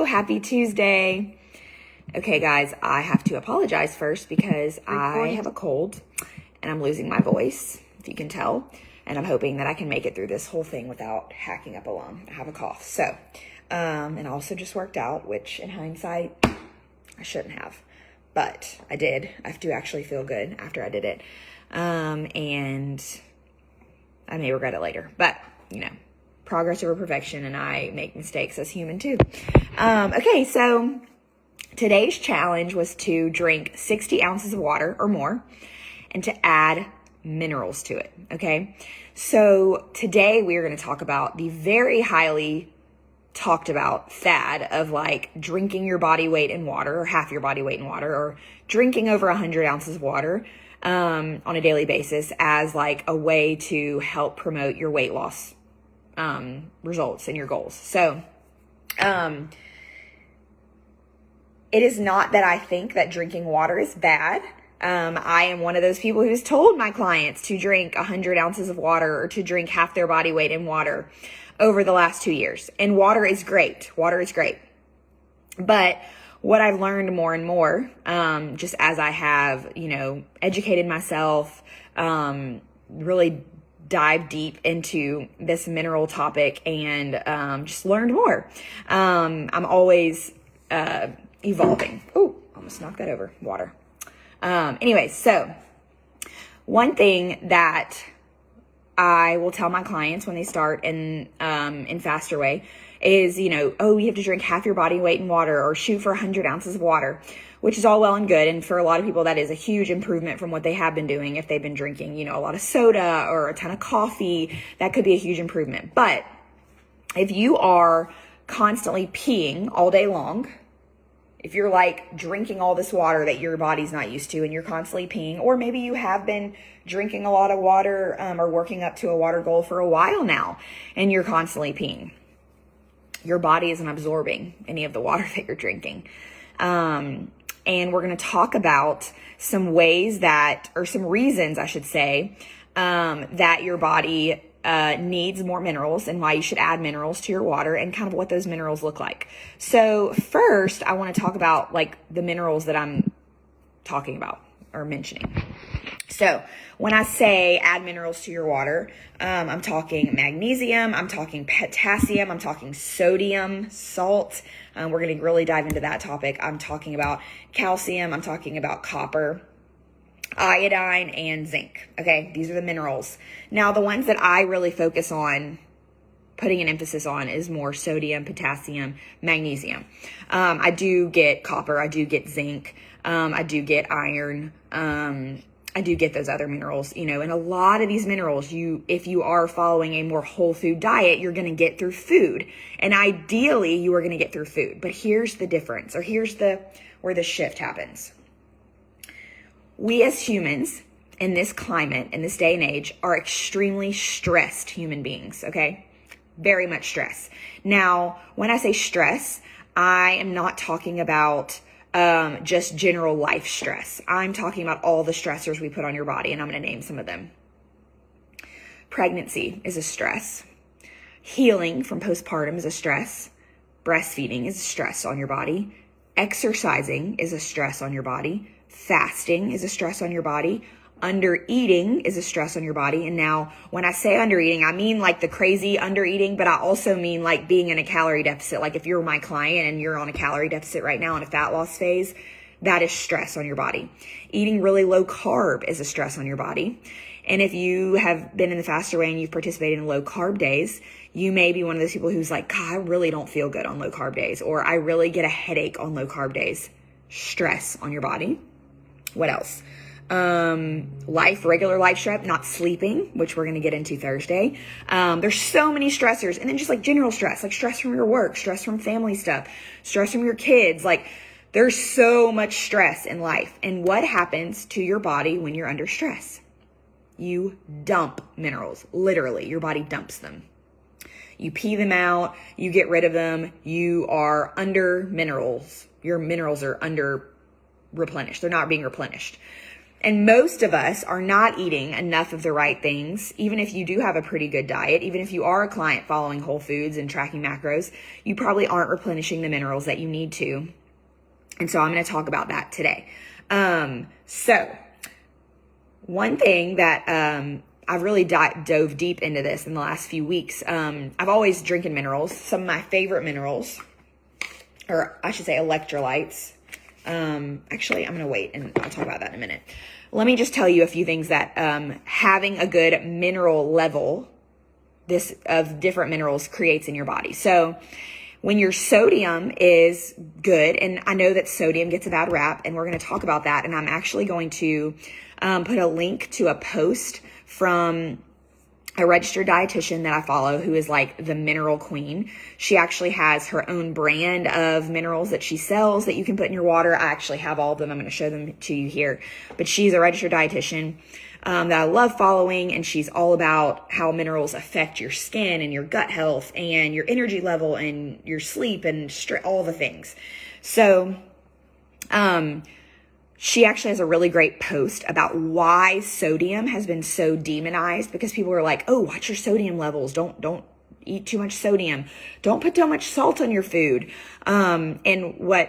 Happy Tuesday. Okay, guys, I have to apologize first because I have a cold and I'm losing my voice, if you can tell. And I'm hoping that I can make it through this whole thing without hacking up a lung. I have a cough. So, and I also just worked out, which in hindsight, I shouldn't have. But I did. I do actually feel good after I did it. And I may regret it later. But, you know, progress over perfection, and I make mistakes as human too. Okay, so today's challenge was to drink 60 ounces of water or more and to add minerals to it, okay? So today we are going to talk about the very highly talked about fad of like drinking your body weight in water or half your body weight in water or drinking over 100 ounces of water on a daily basis as like a way to help promote your weight loss results and your goals. So, it is not that I think that drinking water is bad. I am one of those people who's told my clients to drink 100 ounces of water or to drink half their body weight in water over the last 2 years. And water is great. Water is great. But what I've learned more and more, just as I have, you know, educated myself, really dive deep into this mineral topic and just learned more. I'm always evolving. Oh, almost knocked that over. Water. Anyways, so one thing that I will tell my clients when they start in Faster Way is, you know, oh, you have to drink half your body weight in water or shoot for 100 ounces of water, which is all well and good. And for a lot of people, that is a huge improvement from what they have been doing. If they've been drinking, you know, a lot of soda or a ton of coffee, that could be a huge improvement. But if you are constantly peeing all day long, if you're like drinking all this water that your body's not used to and you're constantly peeing, or maybe you have been drinking a lot of water or working up to a water goal for a while now and you're constantly peeing, your body isn't absorbing any of the water that you're drinking. And we're going to talk about some ways that, or some reasons I should say, that your body needs more minerals and why you should add minerals to your water and kind of what those minerals look like. So first, I want to talk about like the minerals that I'm talking about or mentioning. So when I say add minerals to your water, I'm talking magnesium, I'm talking potassium, I'm talking sodium, salt. We're going to really dive into that topic. I'm talking about calcium, I'm talking about copper, iodine, and zinc. Okay, these are the minerals. Now, the ones that I really focus on putting an emphasis on is more sodium, potassium, magnesium. I do get copper, I do get zinc, I do get iron, I do get those other minerals, you know, and a lot of these minerals, if you are following a more whole food diet, you're going to get through food. And ideally, you are going to get through food. But here's the difference, or here's where the shift happens. We as humans in this climate, in this day and age, are extremely stressed human beings, okay? Very much stress. Now, when I say stress, I am not talking about just general life stress. I'm talking about all the stressors we put on your body, and I'm going to name some of them. Pregnancy is a stress. Healing from postpartum is a stress. Breastfeeding is a stress on your body. Exercising is a stress on your body. Fasting is a stress on your body. Under-eating is a stress on your body. And now when I say under-eating, I mean like the crazy under-eating, but I also mean like being in a calorie deficit. Like if you're my client and you're on a calorie deficit right now in a fat loss phase, that is stress on your body. Eating really low carb is a stress on your body. And if you have been in the Faster Way and you've participated in low carb days, you may be one of those people who's like, God, I really don't feel good on low carb days, or I really get a headache on low carb days. Stress on your body. What else? Regular life stress, not sleeping, which we're going to get into Thursday. There's so many stressors, and then just like general stress, like stress from your work, stress from family stuff, stress from your kids. Like there's so much stress in life. And what happens to your body when you're under stress? You dump minerals. Literally, your body dumps them. You pee them out, you get rid of them. You are under minerals. Your minerals are under replenished. They're not being replenished. And most of us are not eating enough of the right things. Even if you do have a pretty good diet, even if you are a client following Whole Foods and tracking macros, you probably aren't replenishing the minerals that you need to. And so I'm going to talk about that today. So one thing that I've really dove deep into this in the last few weeks. I've always drinking minerals. Some of my favorite minerals, or I should say electrolytes. Actually, I'm going to wait and I'll talk about that in a minute. Let me just tell you a few things that having a good mineral level of different minerals creates in your body. So when your sodium is good, and I know that sodium gets a bad rap, and we're going to talk about that, and I'm actually going to put a link to a post from a registered dietitian that I follow who is like the mineral queen. She actually has her own brand of minerals that she sells that you can put in your water. I actually have all of them. I'm going to show them to you here. But she's a registered dietitian that I love following, and she's all about how minerals affect your skin and your gut health and your energy level and your sleep and all the things. So, she actually has a really great post about why sodium has been so demonized, because people are like, oh, watch your sodium levels. Don't eat too much sodium. Don't put too much salt on your food. And what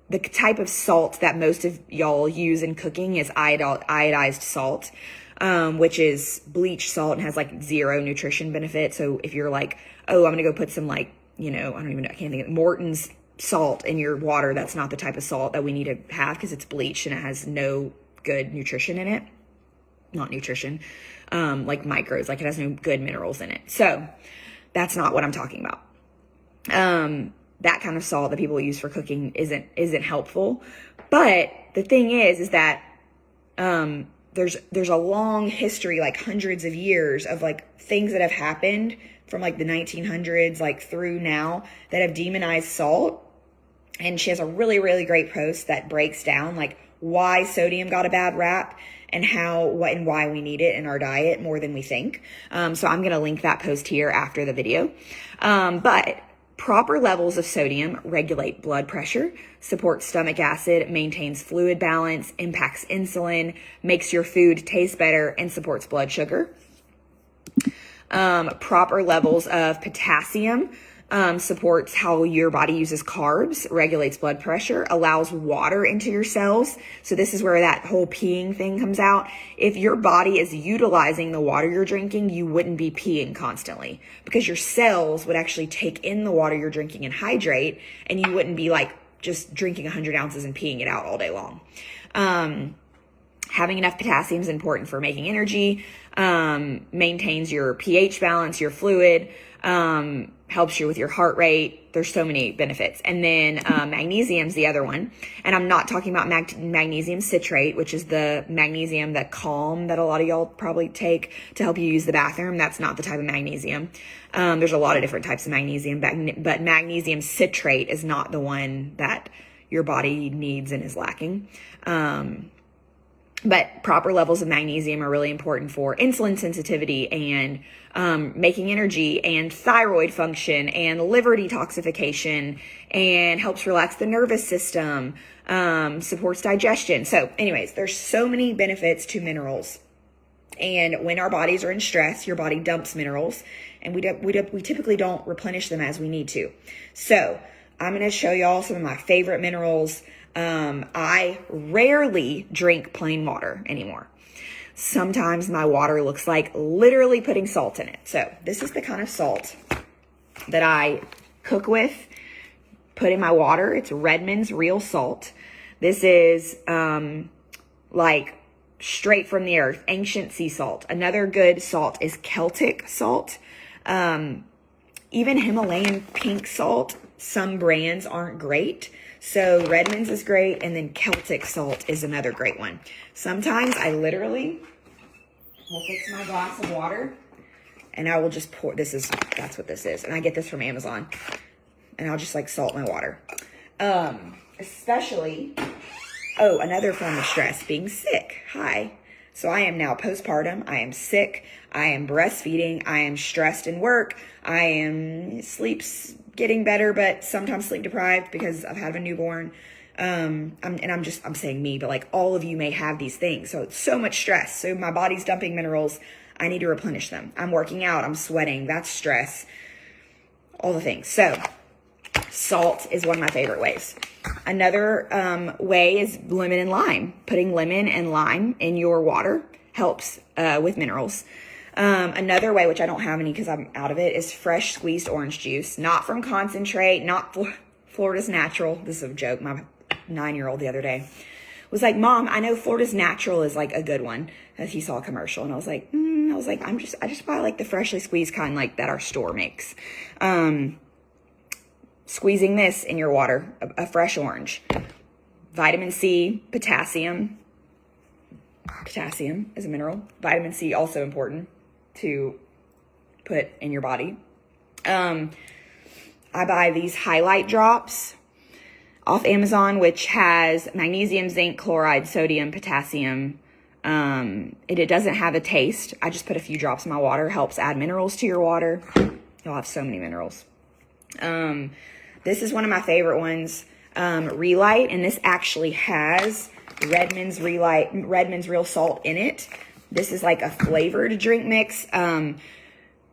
the type of salt that most of y'all use in cooking is iodized salt, which is bleach salt and has like zero nutrition benefit. So if you're like, oh, I'm going to go put some like, I can't think of Morton's salt in your water, that's not the type of salt that we need to have, because it's bleached and it has no good nutrition in it. Not nutrition, like micros, like it has no good minerals in it. So that's not what I'm talking about. That kind of salt that people use for cooking isn't helpful. But the thing is that there's a long history, like hundreds of years of like things that have happened from like the 1900s like through now that have demonized salt. And she has a really, really great post that breaks down like why sodium got a bad rap and why we need it in our diet more than we think. So I'm going to link that post here after the video. But proper levels of sodium regulate blood pressure, supports stomach acid, maintains fluid balance, impacts insulin, makes your food taste better, and supports blood sugar. Proper levels of potassium supports how your body uses carbs, regulates blood pressure, allows water into your cells. So this is where that whole peeing thing comes out. If your body is utilizing the water you're drinking, you wouldn't be peeing constantly, because your cells would actually take in the water you're drinking and hydrate, and you wouldn't be like just drinking 100 ounces and peeing it out all day long. Having enough potassium is important for making energy, maintains your pH balance, your fluid, helps you with your heart rate. There's so many benefits. And then magnesium's the other one. And I'm not talking about magnesium citrate, which is the magnesium, that Calm that a lot of y'all probably take to help you use the bathroom. That's not the type of magnesium. There's a lot of different types of magnesium, but magnesium citrate is not the one that your body needs and is lacking. But proper levels of magnesium are really important for insulin sensitivity and making energy and thyroid function and liver detoxification, and helps relax the nervous system, supports digestion. So anyways, there's so many benefits to minerals. And when our bodies are in stress, your body dumps minerals, and we typically don't replenish them as we need to. So I'm going to show y'all some of my favorite minerals. I rarely drink plain water anymore. Sometimes my water looks like literally putting salt in it. So this is the kind of salt that I cook with, put in my water. It's Redmond's Real Salt. This is like straight from the earth, ancient sea salt. Another good salt is Celtic salt. Even Himalayan pink salt, some brands aren't great. So Redmond's is great, and then Celtic salt is another great one. Sometimes I literally will fix my glass of water, and I will just pour, that's what this is. And I get this from Amazon, and I'll just like salt my water. Especially, another form of stress, being sick. Hi. So I am now postpartum. I am sick. I am breastfeeding. I am stressed in work. I am sleep's getting better, but sometimes sleep deprived because I've had a newborn. I'm saying me, but like all of you may have these things. So it's so much stress. So my body's dumping minerals. I need to replenish them. I'm working out. I'm sweating. That's stress. All the things. So salt is one of my favorite ways. Another way is lemon and lime. Putting lemon and lime in your water helps with minerals. Another way, which I don't have any because I'm out of it, is fresh squeezed orange juice. Not from concentrate, not Florida's Natural. This is a joke. My 9-year-old the other day was like, Mom, I know Florida's Natural is like a good one. As he saw a commercial, and I was like, I just buy like the freshly squeezed kind, like that our store makes. Squeezing this in your water, a fresh orange. Vitamin C, potassium. Potassium is a mineral. Vitamin C also important to put in your body. I buy these highlight drops off Amazon, which has magnesium, zinc, chloride, sodium, potassium. It doesn't have a taste. I just put a few drops in my water. Helps add minerals to your water. You'll have so many minerals. This is one of my favorite ones, Relight, and this actually has Redmond's Real Salt in it. This is like a flavored drink mix.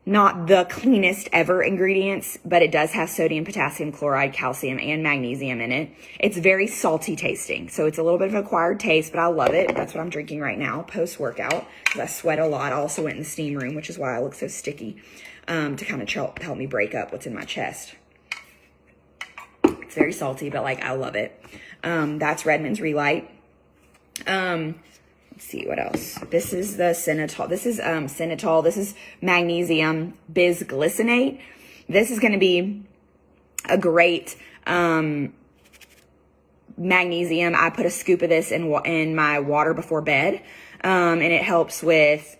Not the cleanest ever ingredients, but it does have sodium, potassium, chloride, calcium, and magnesium in it. It's very salty tasting, so it's a little bit of an acquired taste, but I love it. That's what I'm drinking right now, post-workout, because I sweat a lot. I also went in the steam room, which is why I look so sticky, to kind of help me break up what's in my chest. It's very salty, but like I love it. That's Redmond's Relight. Let's see what else. This is the Synetol. This is Synetol. This is magnesium bisglycinate. This is going to be a great magnesium. I put a scoop of this in my water before bed, and it helps with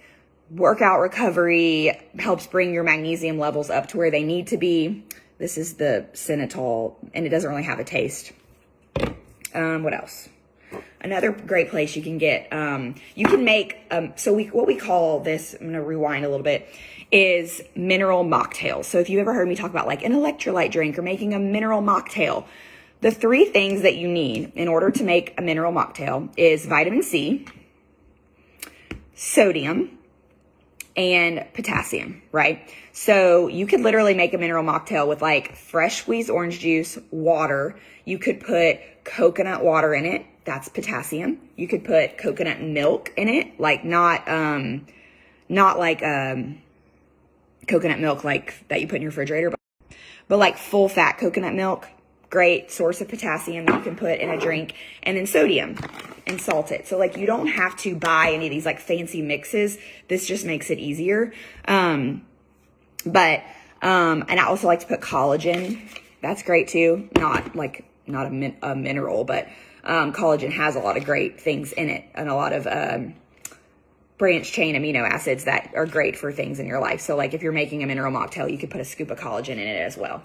workout recovery. Helps bring your magnesium levels up to where they need to be. This is the Synetol, and it doesn't really have a taste. What else? Another great place you can get, you can make, what we call this, I'm going to rewind a little bit, is mineral mocktails. So if you ever heard me talk about like an electrolyte drink or making a mineral mocktail, the 3 things that you need in order to make a mineral mocktail is vitamin C, sodium, and potassium, right? So you could literally make a mineral mocktail with like fresh squeezed orange juice, water. You could put coconut water in it. That's potassium. You could put coconut milk in it, like not like coconut milk like that you put in your refrigerator, but like full fat coconut milk. Great source of potassium that you can put in a drink, and then sodium and salt it. So like you don't have to buy any of these like fancy mixes. This just makes it easier. And I also like to put collagen. That's great too. Not a mineral, but collagen has a lot of great things in it and a lot of branched chain amino acids that are great for things in your life. So like if you're making a mineral mocktail, you could put a scoop of collagen in it as well.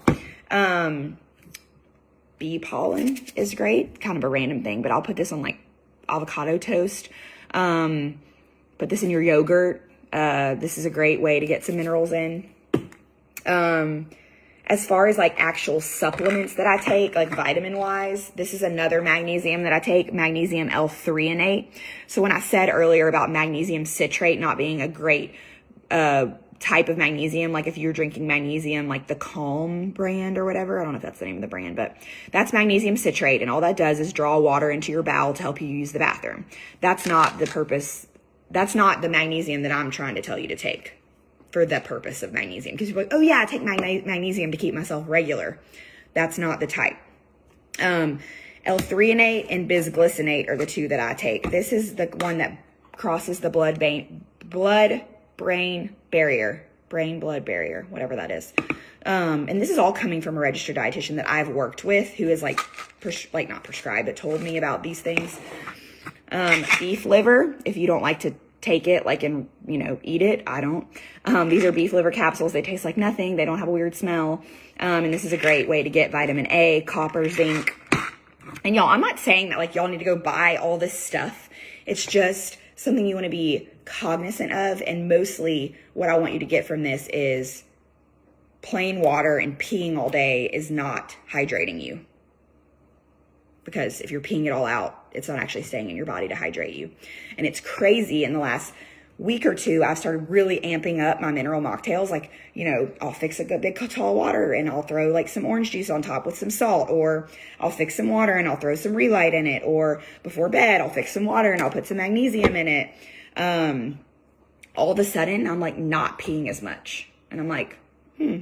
Bee pollen is great, kind of a random thing, but I'll put this on like avocado toast. Put this in your yogurt. This is a great way to get some minerals in. As far as like actual supplements that I take, like vitamin wise, this is another magnesium that I take, magnesium L-threonate. So when I said earlier about magnesium citrate not being a great type of magnesium, like if you're drinking magnesium, like the Calm brand or whatever, I don't know if that's the name of the brand, but that's magnesium citrate, and all that does is draw water into your bowel to help you use the bathroom. That's not the purpose. That's not the magnesium that I'm trying to tell you to take for the purpose of magnesium. Because you're like, oh yeah, I take magnesium to keep myself regular. That's not the type. L-threonate and bisglycinate are the 2 that I take. This is the one that crosses the blood-brain barrier, brain-blood barrier, whatever that is. And this is all coming from a registered dietitian that I've worked with, who is like not prescribed, but told me about these things. Beef liver, if you don't like to take it, like, and, eat it. I don't. These are beef liver capsules. They taste like nothing. They don't have a weird smell. And this is a great way to get vitamin A, copper, zinc. And y'all, I'm not saying that like y'all need to go buy all this stuff. It's just something you want to be cognizant of. And mostly what I want you to get from this is plain water and peeing all day is not hydrating you. because if you're peeing it all out, it's not actually staying in your body to hydrate you. And it's crazy, in the last week or two, I've started really amping up my mineral mocktails. Like, I'll fix a good big tall water and I'll throw like some orange juice on top with some salt, or I'll fix some water and I'll throw some Relight in it, or before bed, I'll fix some water and I'll put some magnesium in it. All of a sudden, I'm like not peeing as much. And I'm like, this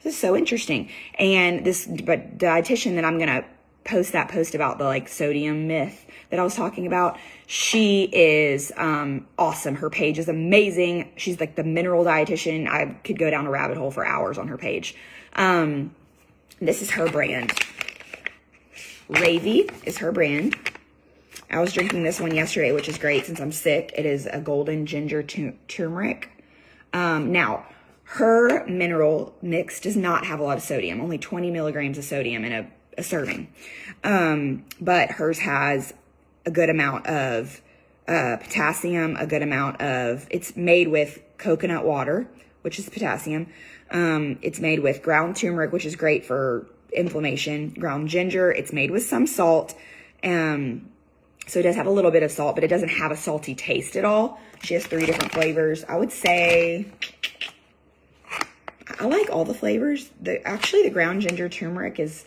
is so interesting. And this dietitian that I'm going to post that post about the like sodium myth that I was talking about, she is awesome. Her page is amazing. She's like the mineral dietitian. I could go down a rabbit hole for hours on her page. This is her brand. Ravy is her brand. I was drinking this one yesterday, which is great since I'm sick. It is a golden ginger turmeric. Now, her mineral mix does not have a lot of sodium, only 20 milligrams of sodium in a serving. But hers has a good amount of potassium, a good amount of, it's made with coconut water, which is potassium. It's made with ground turmeric, which is great for inflammation, ground ginger. It's made with some salt. So it does have a little bit of salt, but it doesn't have a salty taste at all. She has 3 different flavors. I would say I like all the flavors. Actually, the ground ginger turmeric is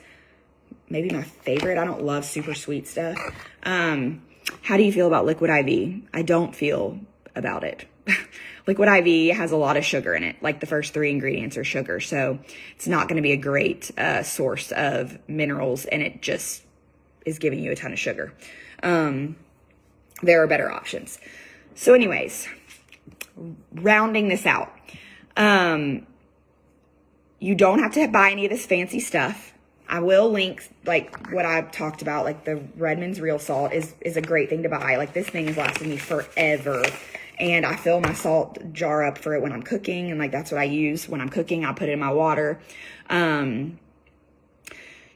maybe my favorite. I don't love super sweet stuff. How do you feel about Liquid IV? I don't feel about it. Liquid IV has a lot of sugar in it. Like the first 3 ingredients are sugar. So it's not going to be a great source of minerals, and it just is giving you a ton of sugar. There are better options. So anyways, rounding this out, you don't have to buy any of this fancy stuff. I will link like what I've talked about, like the Redmond's Real Salt is a great thing to buy. Like this thing has lasted me forever, and I fill my salt jar up for it when I'm cooking, and like that's what I use when I'm cooking. I put it in my water.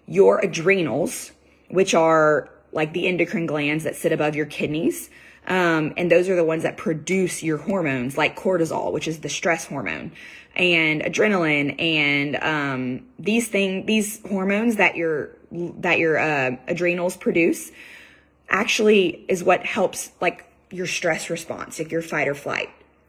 Your adrenals, which are like the endocrine glands that sit above your kidneys. And those are the ones that produce your hormones, like cortisol, which is the stress hormone, and adrenaline, and these hormones that your adrenals produce actually is what helps like your stress response, like your fight or flight.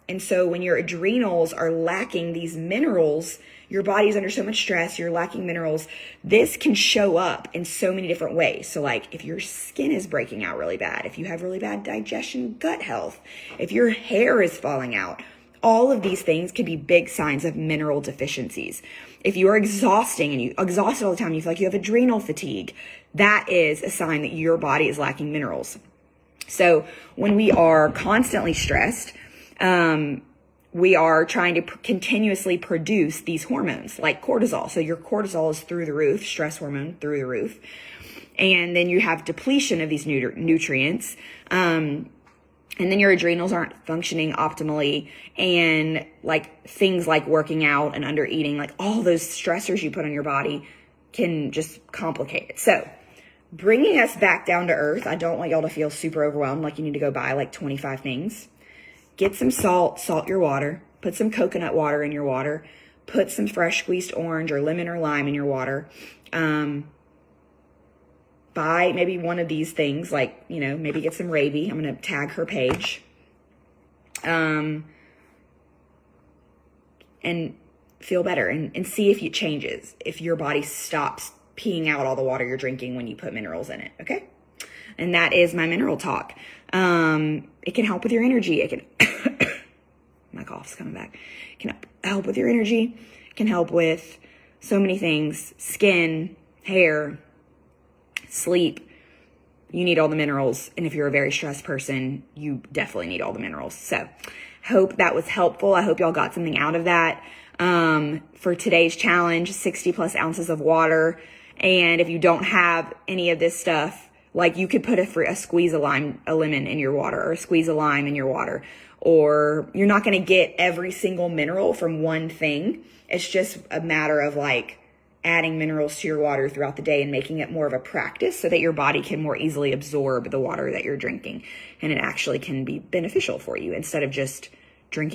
And so when your adrenals are lacking these minerals, your body's under so much stress, you're lacking minerals, this can show up in so many different ways. So like if your skin is breaking out really bad, if you have really bad digestion, gut health, if your hair is falling out, all of these things could be big signs of mineral deficiencies. If you are exhausted all the time, you feel like you have adrenal fatigue, that is a sign that your body is lacking minerals. So when we are constantly stressed, we are trying to continuously produce these hormones like cortisol. So your cortisol is through the roof, stress hormone through the roof. And then you have depletion of these nutrients. And then your adrenals aren't functioning optimally. And like things like working out and under eating, like all those stressors you put on your body can just complicate it. So bringing us back down to earth, I don't want y'all to feel super overwhelmed like you need to go buy like 25 things. Get some salt your water, put some coconut water in your water, put some fresh squeezed orange or lemon or lime in your water. Buy maybe one of these things, like, maybe get some Ravy. I'm going to tag her page. And feel better and see if it changes, if your body stops peeing out all the water you're drinking when you put minerals in it, okay? And that is my mineral talk. It can help with your energy. It can, my cough's coming back. It can help with your energy. It can help with so many things, skin, hair, sleep. You need all the minerals. And if you're a very stressed person, you definitely need all the minerals. So hope that was helpful. I hope y'all got something out of that. For today's challenge, 60 plus ounces of water. And if you don't have any of this stuff, like you could put a squeeze of a lemon in your water, or a squeeze of lime in your water, or you're not going to get every single mineral from one thing. It's just a matter of like adding minerals to your water throughout the day and making it more of a practice so that your body can more easily absorb the water that you're drinking. And it actually can be beneficial for you instead of just drinking